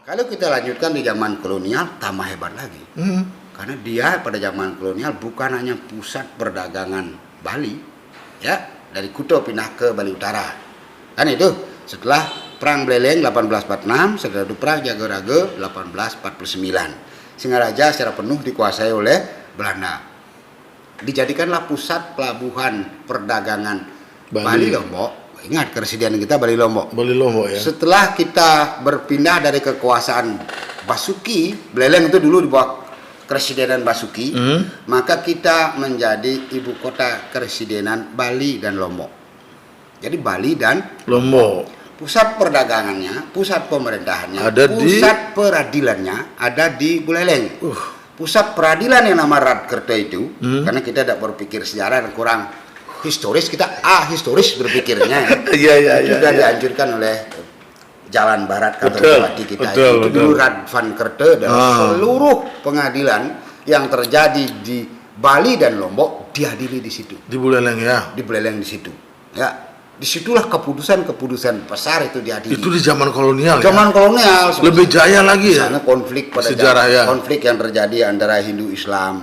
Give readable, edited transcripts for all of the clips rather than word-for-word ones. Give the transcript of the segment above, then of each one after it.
Kalau kita lanjutkan di zaman kolonial, tambah hebat lagi. Karena dia pada zaman kolonial bukan hanya pusat perdagangan Bali, ya, dari Kuta pindah ke Bali Utara. Kan itu setelah Perang Beleleng 1846, setelah itu Perang Jaga-Raga 1849. Singaraja secara penuh dikuasai oleh Belanda. Dijadikanlah pusat pelabuhan perdagangan Bali Lombok. Ingat keresiden kita Bali Lombok. Bali Lombok ya. Setelah kita berpindah dari kekuasaan Basuki, Beleleng itu dulu di bawah Keresidenan Basuki, maka kita menjadi ibu kota Keresidenan Bali dan Lombok. Jadi Bali dan Lombok. Pusat perdagangannya, pusat pemerintahannya, ada pusat peradilannya ada di Buleleng. Pusat peradilan yang nama Radkerta itu, karena kita tidak berpikir sejarah dan kurang historis, kita historis berpikirnya. Iya. Sudah dianjurkan oleh Jalan Barat kantor bupati kita. Itu dulu Radvan Kerta dan seluruh pengadilan yang terjadi di Bali dan Lombok diadili di situ. Di Buleleng ya. Di Buleleng di situ. Ya, disitulah keputusan besar itu diadili. Itu di zaman kolonial. Zaman kolonial. Lebih jaya lagi ya. Sana konflik pada sejarah ya. Konflik yang terjadi antara Hindu Islam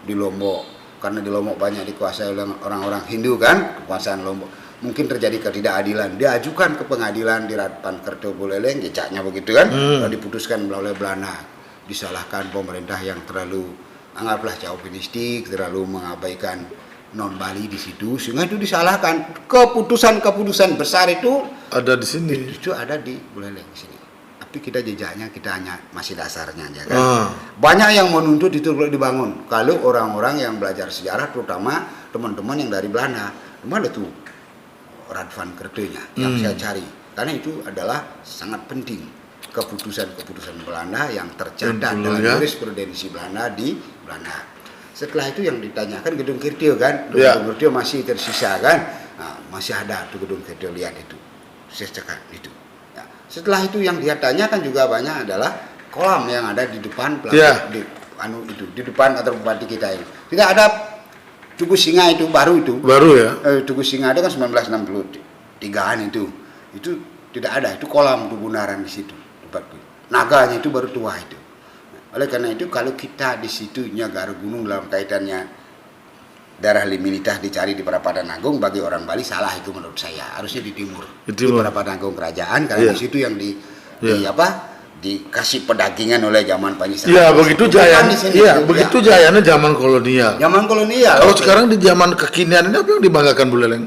di Lombok. Karena di Lombok banyak dikuasai oleh orang-orang Hindu kan, kekuasaan Lombok. Mungkin terjadi ketidakadilan. Diajukan ke pengadilan di Radvan Kerta Buleleng, jejaknya begitu kan. Lalu diputuskan melalui Belanda. Disalahkan pemerintah yang terlalu anggaplah chauvinistik, terlalu mengabaikan non Bali di situ, sehingga itu disalahkan. Keputusan besar itu ada di sini. Itu ada di Buleleng di sini. Tapi kita jejaknya kita hanya masih dasarnya aja kan. Banyak yang menuntut itu perlu dibangun. Kalau orang-orang yang belajar sejarah, terutama teman-teman yang dari Belanda, mana tuh Radvan Kertanya yang saya cari. Karena itu adalah sangat penting keputusan-keputusan Belanda yang tercatat dalam jurisprudensi Belanda di Belanda. Setelah itu yang ditanyakan Gedung Kirtio kan, Gedung Kirtio masih tersisa kan, masih ada tuh Gedung Kirtio, lihat itu, secekat itu. Setelah itu yang dia tanyakan juga banyak adalah kolam yang ada di depan di depan kantor bupati kita ini. Tidak ada Tugu Singa itu baru ya. Tugu Singa itu kan 1963-an itu tidak ada, itu kolam bundaran di situ tempat itu. Naganya itu baru tua itu. Oleh karena itu kalau kita di situ Niagara Gunung dalam kaitannya daerah Liminitah dicari di Prapadan Agung, bagi orang Bali salah itu menurut saya. Harusnya di timur. Di Prapadan Agung kerajaan, karena di situ yang dikasih pedagingan oleh zaman Panjisaka. Iya, begitu jayanya. Iya, begitu jayanya zaman kolonial. Zaman kolonial. Kalau sekarang di zaman kekinian ini apa yang dibanggakan Buleleng?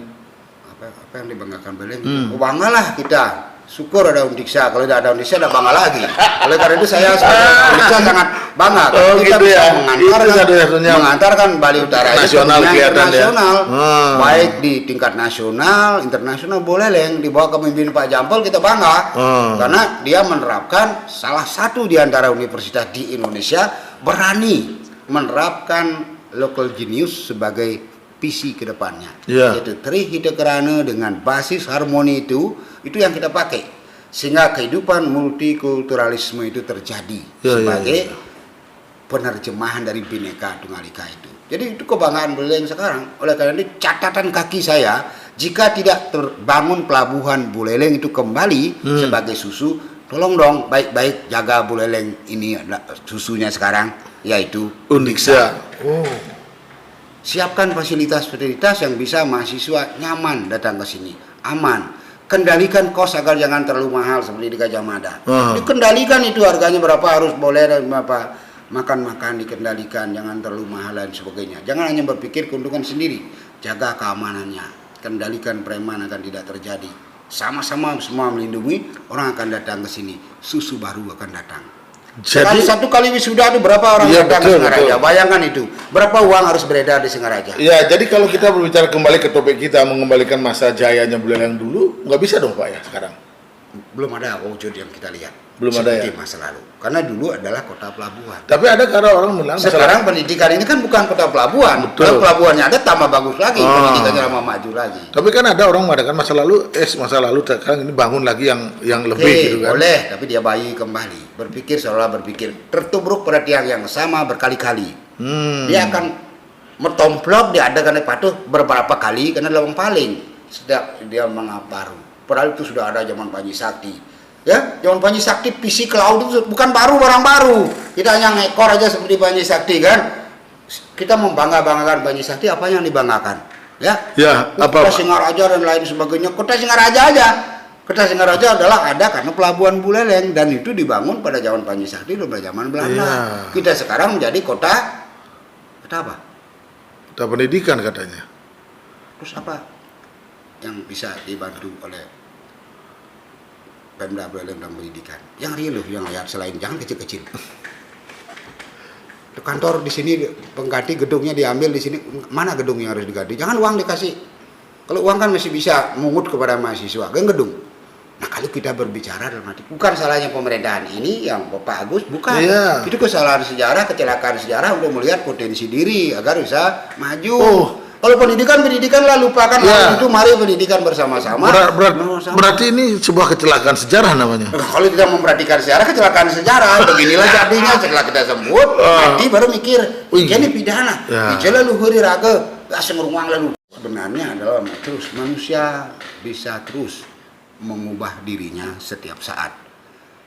Apa yang dibanggakan Buleleng? Banggalah kita. Syukur ada Undiksa, kalau tidak ada Undiksa tidak bangga lagi. Oleh karena itu saya sebagai Undiksa sangat bangga. Kita bisa mengantarkan Bali Utara nasional, itu internasional, baik di tingkat nasional, internasional. Buleleng di bawah kepemimpinan Pak Jampel kita bangga, karena dia menerapkan salah satu di antara universitas di Indonesia berani menerapkan local genius sebagai visi ke depannya, yaitu Tri Hitakarana dengan basis harmoni itu yang kita pakai, sehingga kehidupan multikulturalisme itu terjadi sebagai penerjemahan dari Bhinneka Tunggal Ika itu. Jadi itu kebanggaan Buleleng sekarang. Oleh karena itu catatan kaki saya, jika tidak terbangun pelabuhan Buleleng itu kembali sebagai susu, tolong dong baik-baik jaga Buleleng ini susunya sekarang, yaitu Undiksa. Siapkan fasilitas-fasilitas yang bisa mahasiswa nyaman datang ke sini, aman. Kendalikan kos agar jangan terlalu mahal seperti di Gajah Mada. Dikendalikan itu harganya berapa, harus boleh dan berapa. Makan-makan dikendalikan, jangan terlalu mahal dan sebagainya. Jangan hanya berpikir keuntungan sendiri, jaga keamanannya. Kendalikan preman agar tidak terjadi. Sama-sama semua melindungi, orang akan datang ke sini. Susu baru akan datang. Jadi satu kali wisuda itu berapa orang datang ke Singaraja? Bayangkan itu, berapa uang harus beredar di Singaraja? Ya, jadi kalau kita berbicara kembali ke topik kita, mengembalikan masa jayanya Buleleng dulu, nggak bisa dong Pak ya sekarang? Belum ada wujud yang kita lihat. Belum ada ya? Masa lalu. Karena dulu adalah kota pelabuhan. Tapi ada karena orang bilang sekarang pendidikan ini kan bukan kota pelabuhan. Kalau pelabuhannya ada tambah bagus lagi, pendidikannya tambah maju lagi. Tapi kan ada orang mengatakan masa lalu sekarang ini bangun lagi yang lebih gitu kan. Boleh, tapi dia bayi kembali. Seolah berpikir tertubruk pada tiang yang sama berkali-kali. Dia akan metomplok diadakan patuh beberapa kali karena lawang paling setiap dia mengaparu. Padahal itu sudah ada zaman Panji Sakti. Ya, zaman Panji Sakti fisik laut itu bukan barang baru. Kita hanya ngekor aja seperti Panji Sakti kan. Kita membangga-banggakan Panji Sakti, apa yang dibanggakan? Ya. Ya, apa? Kota Singaraja dan lain sebagainya. Kota Singaraja aja. Kota Singaraja adalah ada karena pelabuhan Buleleng dan itu dibangun pada zaman Panji Sakti dan pada zaman Belanda. Ya. Kita sekarang menjadi kota apa? Kota pendidikan katanya. Terus apa yang bisa dibantu oleh Pemda Buleleng dan pendidikan? Yang real loh, yang lihat selain jangan kecil-kecil. Kantor di sini pengganti gedungnya diambil di sini, mana gedung yang harus diganti? Jangan uang dikasih. Kalau uang kan masih bisa mengut kepada mahasiswa, kan gedung. Nah kalau kita berbicara dalam arti bukan salahnya pemerintahan ini yang Pak Agus, bukan. Iya. Itu kesalahan sejarah, kecelakaan sejarah untuk melihat potensi diri agar bisa maju. Oh. Kalau pendidikan lah lupakan hal itu, mari pendidikan bersama-sama. Berarti ini sebuah kecelakaan sejarah namanya. Kalau tidak memperhatikan sejarah, kecelakaan sejarah. Beginilah jadinya setelah kita sebut, mati baru mikir. Ini pidana. Ijala luhuri raga, asing ruang lalu. Sebenarnya adalah terus manusia bisa terus mengubah dirinya setiap saat.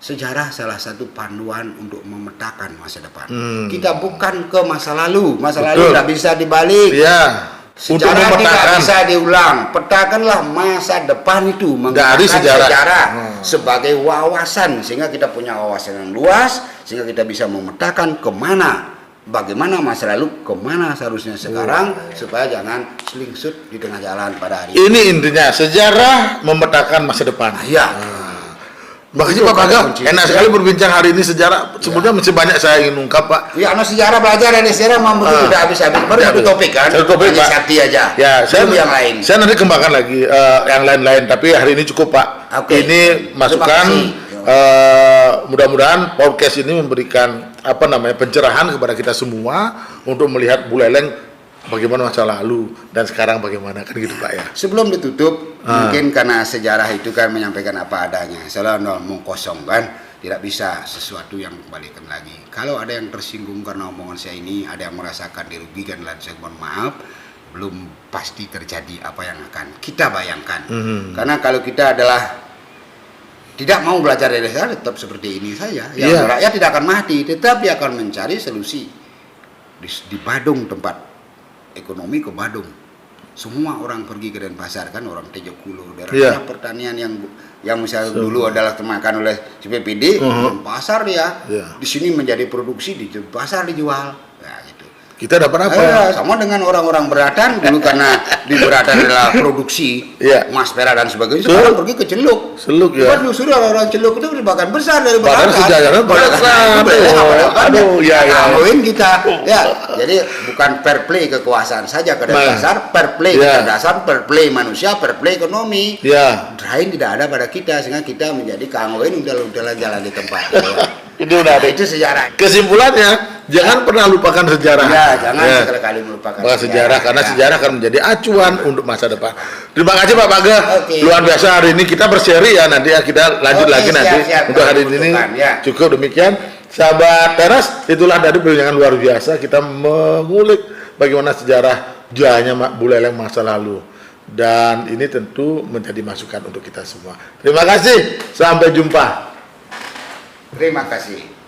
Sejarah salah satu panduan untuk memetakan masa depan. Kita bukan ke masa lalu. Masa lalu tidak bisa dibalik. Iya. Sejarah tidak bisa diulang. Petakanlah masa depan itu dari sejarah sebagai wawasan sehingga kita punya wawasan yang luas sehingga kita bisa memetakan bagaimana masa lalu, kemana seharusnya sekarang supaya jangan slingsut di tengah jalan pada hari ini. Intinya sejarah memetakan masa depan. Iya. Makanya Pak Baga, enak sekali berbincang hari ini sejarah. Sebenarnya masih banyak saya ingin ungkap, Pak. Ya, sejarah belajar dari sejarah mampu sudah habis-habis. Baru satu topik kan? Satu topik, Pak. Sakti aja. Ya, belum yang lain. Saya nanti kembangkan lagi yang lain-lain. Tapi hari ini cukup, Pak. Oke. Ini masukan. Mudah-mudahan podcast ini memberikan pencerahan kepada kita semua untuk melihat Buleleng bagaimana masa lalu dan sekarang bagaimana, kan gitu Pak ya. Sebelum ditutup, mungkin karena sejarah itu kan menyampaikan apa adanya. Soalnya ngomong kosong kan, tidak bisa sesuatu yang kembalikan lagi. Kalau ada yang tersinggung karena omongan saya ini, ada yang merasakan dirugikan dan saya mohon maaf, belum pasti terjadi apa yang akan kita bayangkan. Karena kalau kita adalah tidak mau belajar dari sejarah, tetap seperti ini saja. Yang rakyat tidak akan mati, tetapi akan mencari solusi. Di Badung, tempat ekonomi ke Badung. Semua orang pergi ke Denpasar kan, orang Tejokulo, daerah pertanian yang misalnya dulu adalah termakan oleh CPPD, Denpasar dia. Di sini menjadi produksi, di Denpasar dijual. Nah, gitu. Kita dapat apa? Sama dengan orang-orang Beratan dulu karena di Beratan adalah produksi emas, perak dan sebagainya. Sekarang pergi ke Celuk. Celuk ya. Justru orang Celuk itu bahkan besar dari Beratan. Sejarahnya besar. Aduh, ngomongin kita. Ya, jadi bukan fair play kekuasaan saja ke dasar, fair play kecerdasan, fair play manusia, fair play ekonomi. Lain tidak ada pada kita sehingga kita menjadi kanggoin udah jalan di tempat. Itu udah ada. Itu sejarah. Kesimpulannya, jangan pernah lupakan sejarah. Jangan sekali-kali melupakan sejarah karena sejarah akan menjadi acuan untuk masa depan. Terima kasih Pak Baga. Luar biasa hari ini kita berseri ya, nanti kita lanjut lagi nanti. Untuk hari ini cukup demikian. Sahabat Teras, itulah dari perbincangan luar biasa kita mengulik bagaimana sejarah jayanya Buleleng masa lalu. Dan ini tentu menjadi masukan untuk kita semua. Terima kasih. Sampai jumpa. Terima kasih.